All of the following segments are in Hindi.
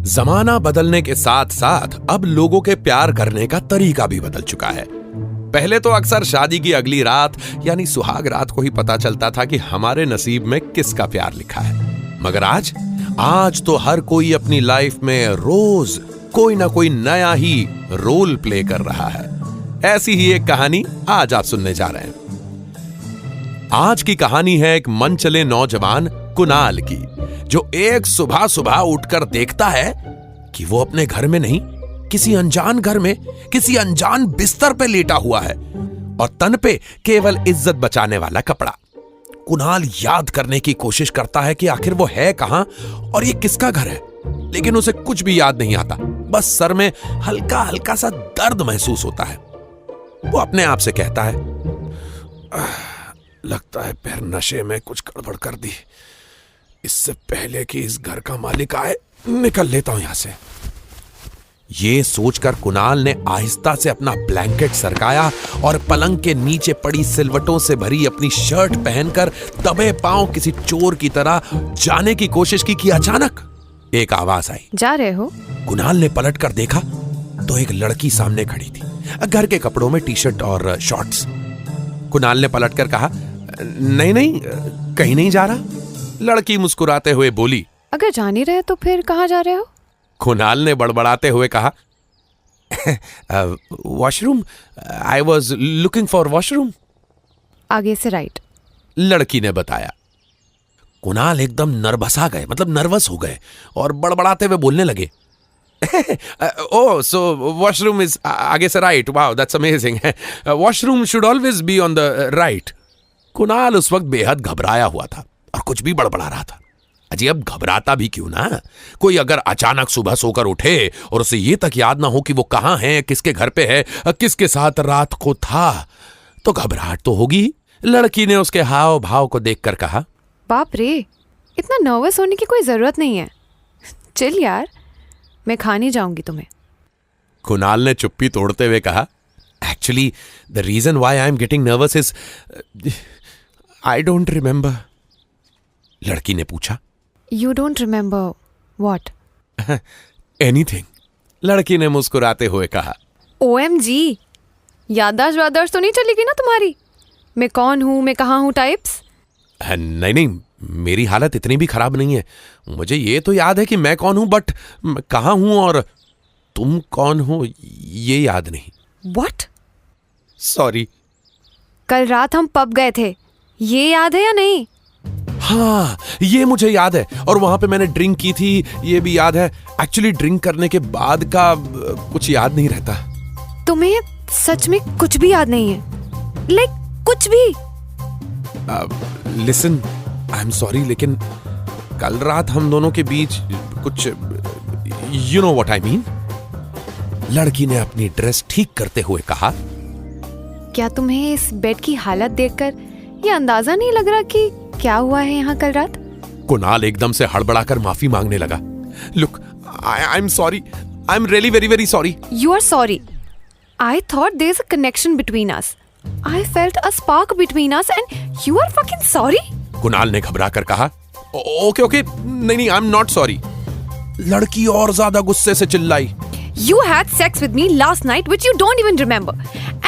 जमाना बदलने के साथ साथ अब लोगों के प्यार करने का तरीका भी बदल चुका है। पहले तो अक्सर शादी की अगली रात यानी सुहाग रात को ही पता चलता था कि हमारे नसीब में किसका प्यार लिखा है, मगर आज तो हर कोई अपनी लाइफ में रोज कोई ना कोई नया ही रोल प्ले कर रहा है। ऐसी ही एक कहानी आज आप सुनने जा रहे हैं। आज की कहानी है एक मनचले नौजवान कुणाल की, जो एक सुबह सुबह उठकर देखता है कि वो अपने घर में नहीं, किसी अनजान घर में किसी अनजान बिस्तर पे लेटा हुआ है और तन पे केवल इज्जत बचाने वाला कपड़ा। कुणाल याद करने की कोशिश करता है कि आखिर वो है कहां और ये किसका घर है, लेकिन उसे कुछ भी याद नहीं आता। बस सर में हल्का हल्का सा दर्द महसूस होता है। वो अपने आप से कहता है, लगता है फिर नशे में कुछ गड़बड़ कर दी। इससे पहले कि इस घर का मालिक आए निकल लेता हूं यहां से। ये सोचकर कुणाल ने आहिस्ता से अपना ब्लैंकेट सरकाया और पलंग के नीचे पड़ी सिलवटों से भरी अपनी शर्ट पहनकर दबे पांव किसी चोर की तरह जाने की कोशिश की कि अचानक एक आवाज आई, जा रहे हो? कुणाल ने पलटकर देखा तो एक लड़की सामने खड़ी थी, घर के कपड़ों में टी शर्ट और शॉर्ट्स। कुणाल ने पलटकर कहा, नहीं नहीं, कहीं नहीं जा रहा। लड़की मुस्कुराते हुए बोली, अगर जान ही रहे तो फिर कहाँ जा रहे हो? कुणाल ने बड़बड़ाते हुए कहा, washroom, I was looking for washroom. आगे से राइट, लड़की ने बताया। कुणाल एकदम नर्वसा गए, मतलब नर्वस हो गए और बड़बड़ाते हुए बोलने लगे, ओह सो वॉशरूम इज आगे से right, wow that's amazing. Washroom should always be on the right. Kunal उस वक्त बेहद घबराया हुआ था और कुछ भी बड़बड़ा रहा था। अजी अब घबराता भी क्यों ना, कोई अगर अचानक सुबह सोकर उठे और उसे ये तक याद ना हो कि वो कहां है, किसके घर पे है, किसके साथ रात को था, तो घबराहट तो होगी। लड़की ने उसके हाव भाव को देखकर कहा, बाप रे, इतना नर्वस होने की कोई जरूरत नहीं है, चल यार, मैं खा नहीं जाऊंगी तुम्हें। कुणाल ने चुप्पी तोड़ते हुए कहा, actually the reason why I am getting nervous is I don't remember. लड़की ने पूछा, you don't remember what? Anything. लड़की ने मुस्कुराते हुए कहा, OMG, याददाश्त वाददाश्त तो नहीं चलेगी ना तुम्हारी? मैं कौन हूं, मैं कहां हूं टाइप्स? नहीं नहीं, मेरी हालत इतनी भी खराब नहीं है। मुझे ये तो याद है कि मैं कौन हूं, बट कहां हूं और तुम कौन हो ये याद नहीं। व्हाट? सॉरी। कल रात हम पब गए थे, ये याद है या नहीं? हाँ, ये मुझे याद है, और वहां पे मैंने ड्रिंक की थी, ये भी याद है। एक्चुअली ड्रिंक करने के बाद का कुछ याद नहीं रहता। तुम्हें सच में कुछ भी याद नहीं है? लाइक कुछ भी? लिसन, आई एम सॉरी, लेकिन कल रात हम दोनों के बीच कुछ, you know what I mean. लड़की ने अपनी ड्रेस ठीक करते हुए कहा, क्या तुम्हें इस बेड की हालत देखकर ये अंदाजा नहीं लग रहा कि क्या हुआ है यहाँ कल रात? कुणाल एकदम से हड़बड़ाकर माफी मांगने लगा। Look, I am sorry, I am really very very sorry. You are sorry? I thought there is a connection between us. I felt a spark between us and you are fucking sorry? Kunal ने घबराकर कहा, ओके ओके, नहीं नहीं, आई एम नॉट सॉरी। लड़की और ज्यादा गुस्से से चिल्लाई, You had sex with me last night which you don't even remember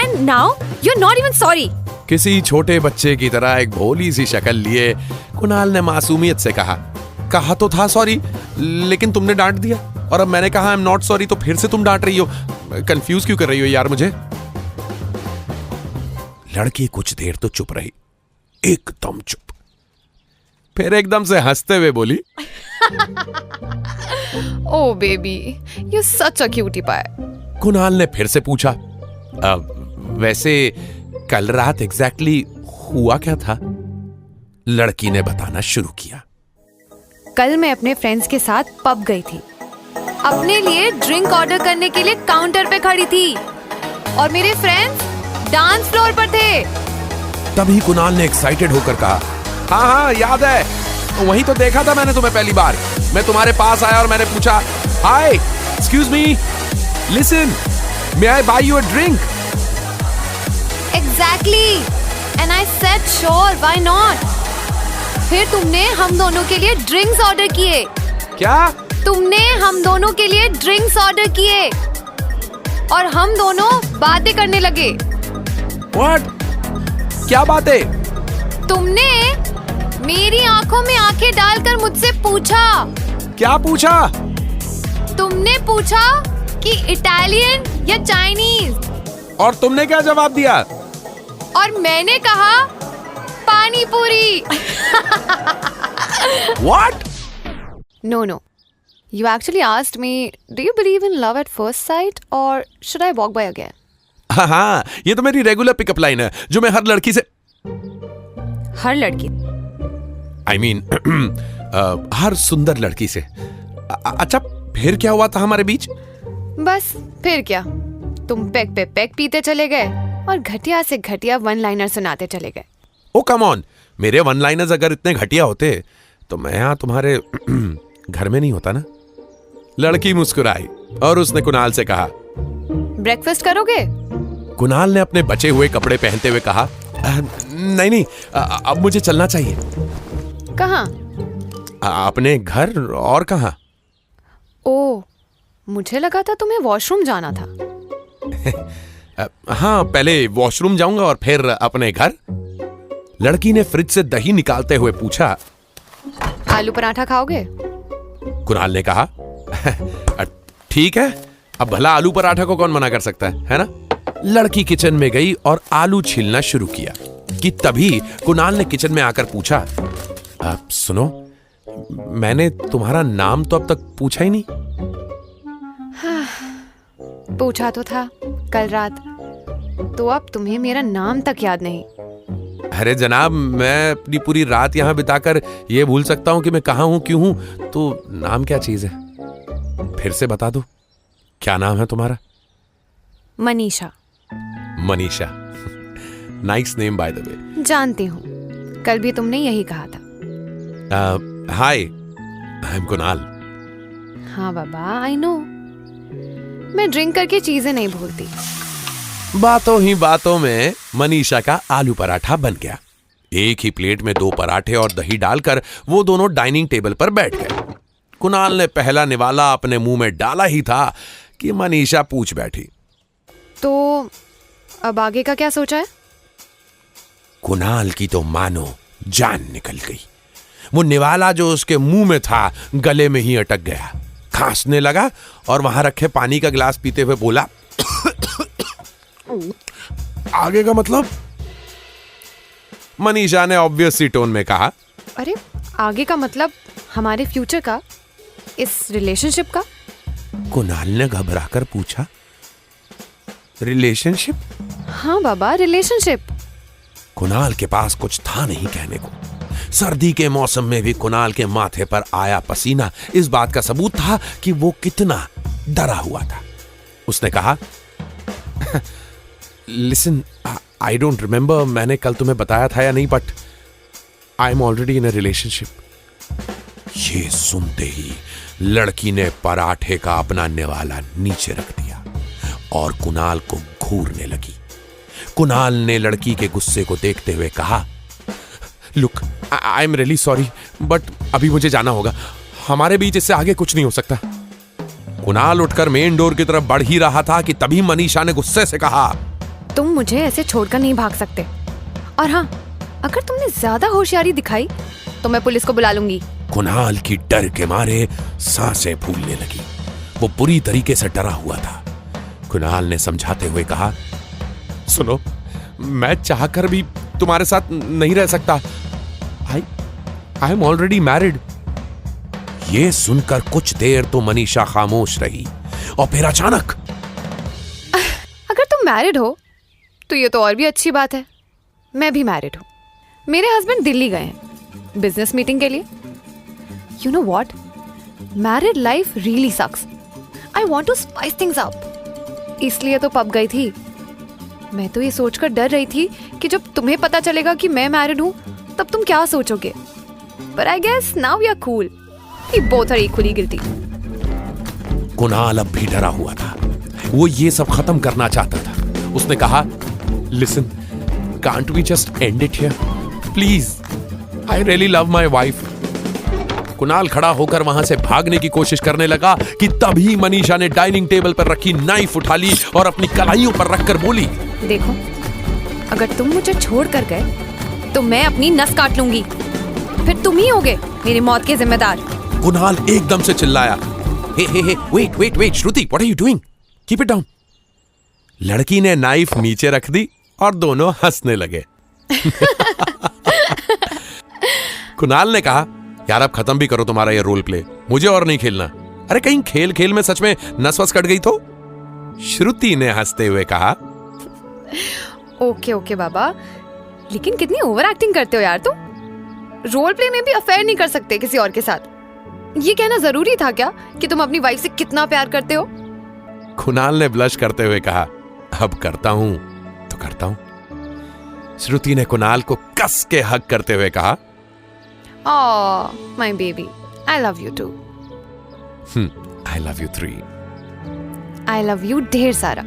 and now you're not even sorry. किसी छोटे बच्चे की तरह एक भोली सी शक्ल लिए कुणाल ने मासूमियत से कहा तो था सॉरी, लेकिन तुमने डांट दिया, और अब मैंने कहा आई एम नॉट सॉरी तो फिर से तुम डांट रही हो। कंफ्यूज क्यों कर रही हो यार मुझे? लड़की कुछ देर तो चुप रही, एकदम चुप, फिर एकदम से हंसते हुए बोली, Oh baby, you're such a cutie pie. Kunal ने फिर से पूछा, वैसे कल रात एग्जैक्टली हुआ क्या था? लड़की ने बताना शुरू किया। कल मैं अपने फ्रेंड्स के साथ पब गई थी, अपने लिए ड्रिंक ऑर्डर करने के लिए काउंटर पे खड़ी थी और मेरे फ्रेंड्स डांस फ्लोर पर थे। तभी कुणाल ने एक्साइटेड होकर कहा, हाँ हाँ याद है, वहीं तो देखा था मैंने तुम्हें पहली बार। मैं तुम्हारे पास आया और मैंने पूछा, hi excuse me, listen, may I buy you a drink? Exactly. And I said sure, why not? फिर तुमने हम दोनों के लिए ड्रिंक्स ऑर्डर किए। क्या? तुमने हम दोनों के लिए ड्रिंक्स ऑर्डर किए और हम दोनों बातें करने लगे। What? क्या बातें? तुमने मेरी आंखों में आंखें डालकर मुझसे पूछा। क्या पूछा? तुमने पूछा कि इटालियन या चाइनीज, और तुमने क्या जवाब दिया? और मैंने कहा पानी पूरी। What? No. You actually asked me, do you believe in love at first sight or should I walk by again? हाँ, ये तो मेरी रेगुलर पिकअप लाइन है जो मैं हर लड़की से, हर लड़की? I mean, हर सुंदर लड़की से। अच्छा, फिर क्या हुआ था हमारे बीच? बस फिर क्या, तुम पेग पे पेग पीते चले गए और घटिया से घटिया वन लाइनर सुनाते चले गए। ओ कम ऑन, मेरे वन लाइनर्स अगर इतने घटिया होते तो मैं यहाँ तुम्हारे घर में नहीं होता ना। लड़की मुस्कुराई और उसने कुणाल से कहा, ब्रेकफास्ट करोगे? कुणाल ने अपने बचे हुए कपड़े पहनते हुए कहा, नहीं, अब मुझे चलना चाहिए। कहाँ? अपने घर, और कहाँ? ओ, मुझे लगा था तुम्हें वॉशरूम जाना था। हाँ, पहले वॉशरूम जाऊंगा और फिर अपने घर। लड़की ने फ्रिज से दही निकालते हुए पूछा, आलू पराठा खाओगे? कुणाल ने कहा, ठीक है, अब भला आलू पराठा को कौन मना कर सकता है ना? लड़की किचन में गई और आलू छीलना शुरू किया कि तभी कुणाल ने किचन में आकर पूछा, सुनो, मैंने तुम्हारा नाम तो अब तक पूछा ही नहीं। पूछा तो था कल रात, तो अब तुम्हें मेरा नाम तक याद नहीं। अरे जनाब, मैं अपनी पूरी रात यहाँ बिताकर ये भूल सकता हूँ कि मैं कहाँ हूँ, क्यों हूँ, तो नाम क्या चीज है? फिर से बता दो, क्या नाम है तुम्हारा? Manisha. Manisha, nice name by the way. जानती हूँ, कल भी तुमने यही कहा था। हाय, आई एम कुणाल। हाँ बाबा, आई नो, मैं ड्रिंक करके चीजें नहीं भूलती। बातों ही बातों में मनीषा का आलू पराठा बन गया। एक ही प्लेट में 2 पराठे और दही डालकर वो दोनों डाइनिंग टेबल पर बैठ गए। कुणाल ने पहला निवाला अपने मुंह में डाला ही था कि मनीषा पूछ बैठी, तो अब आगे का क्या सोचा है? कुणाल की तो मानो जान निकल गई। वो निवाला जो उसके मुंह में था गले में ही अटक गया। खांसने लगा और वहां रखे पानी का गिलास पीते हुए बोला, आगे का मतलब? मनीषा ने ऑब्वियस सी टोन में कहा, अरे आगे का मतलब हमारे फ्यूचर का, इस रिलेशनशिप का। कुणाल ने घबराकर पूछा, रिलेशनशिप? हाँ बाबा, रिलेशनशिप। कुणाल के पास कुछ था नहीं कहने को। सर्दी के मौसम में भी कुणाल के माथे पर आया पसीना इस बात का सबूत था कि वो कितना डरा हुआ था। उसने कहा, लिसन, आई डोंट रिमेंबर मैंने कल तुम्हें बताया था या नहीं, but I am already in a relationship. ये सुनते ही लड़की ने पराठे का अपना निवाला नीचे रख दिया और कुणाल को घूरने लगी। कुणाल ने लड़की के गुस्से को देखते हुए कहा, look, I am really sorry, but अभी मुझे जाना होगा। हमारे बीच इससे आगे कुछ नहीं हो सकता। कुणाल उठकर मेन डोर की तरफ बढ़ ही रहा था कि तभी मनीषा ने गुस्से से कहा, तुम मुझे ऐसे छोड़कर नहीं भाग सकते, और हाँ, अगर तुमने ज्यादा होशियारी दिखाई तो मैं पुलिस को बुला लूंगी। कुणाल की डर के मारे सांसें फूलने लगी। वो पूरी तरीके से डरा हुआ था। कुणाल ने समझाते हुए कहा, सुनो, मैं चाहकर भी तुम्हारे साथ नहीं रह सकता। I am already married. ये सुनकर कुछ देर तो मनीषा खामोश रही और फिर अचानक, अगर तुम मैरिड हो तो ये तो और भी अच्छी बात है। मैं भी मैरिड हूँ। मेरे हस्बैंड दिल्ली गए हैं बिजनेस मीटिंग के लिए। You know what, married life really sucks. I want to spice things up. इसलिए तो पब गई थी। मैं तो ये सोचकर डर रही थी कि जब तुम्हें पता चलेगा कि मैं मैरिड हूँ तब तुम क्या सोचोगे। But I guess now we are cool. We both are equally guilty. Kunal अब भी डरा हुआ था। वो ये सब खत्म करना चाहता था। उसने कहा, Listen, can't we just end it here? Please, I really love my wife. Kunal खड़ा होकर वहां से भागने की कोशिश करने लगा कि तभी मनीषा ने डाइनिंग टेबल पर रखी नाइफ उठा ली और अपनी कलाइयों पर रखकर बोली, देखो, अगर तुम मुझे छोड़ कर गए तो मैं अपनी नस काट लूंगी। फिर तुम ही होगे मेरी मौत के जिम्मेदार। कुणाल एकदम से चिल्लाया, hey wait Shruti, what are you doing? Keep it down. लड़की ने नाइफ नीचे रख दी और दोनों हंसने लगे। कुणाल ने कहा, यार अब खत्म भी करो तुम्हारा ये रोल प्ले, मुझे और नहीं खेलना। अरे कहीं खेल खेल में सच में नस वस कट गई तो? श्रुति ने हंसते हुए कहा, ओके बाबा, लेकिन कितनी ओवर एक्टिंग करते हो यार तुम। रोल प्ले में भी अफेयर नहीं कर सकते किसी और के साथ। ये कहना जरूरी था क्या कि तुम अपनी वाइफ से कितना प्यार करते हो? कुणाल ने ब्लश करते हुए कहा, अब करता हूं तो करता हूं। श्रुति ने कुणाल को कस के हग करते हुए कहा, my baby, I love you too. I love you 3। I love you ढेर सारा।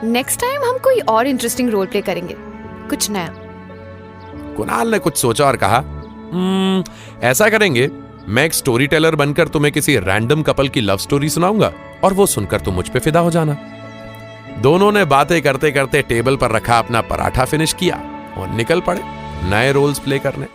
नेक्स्ट टाइम हम कोई और इंटरेस्टिंग रोल प्ले करेंगे, कुछ नया। कुणाल ने कुछ सोचा और कहा, ऐसा करेंगे, मैं एक स्टोरी टेलर बनकर तुम्हें किसी रैंडम कपल की लव स्टोरी सुनाऊंगा और वो सुनकर तुम मुझ पे फिदा हो जाना। दोनों ने बातें करते करते टेबल पर रखा अपना पराठा फिनिश किया और निकल पड़े नए रोल्स प्ले करने।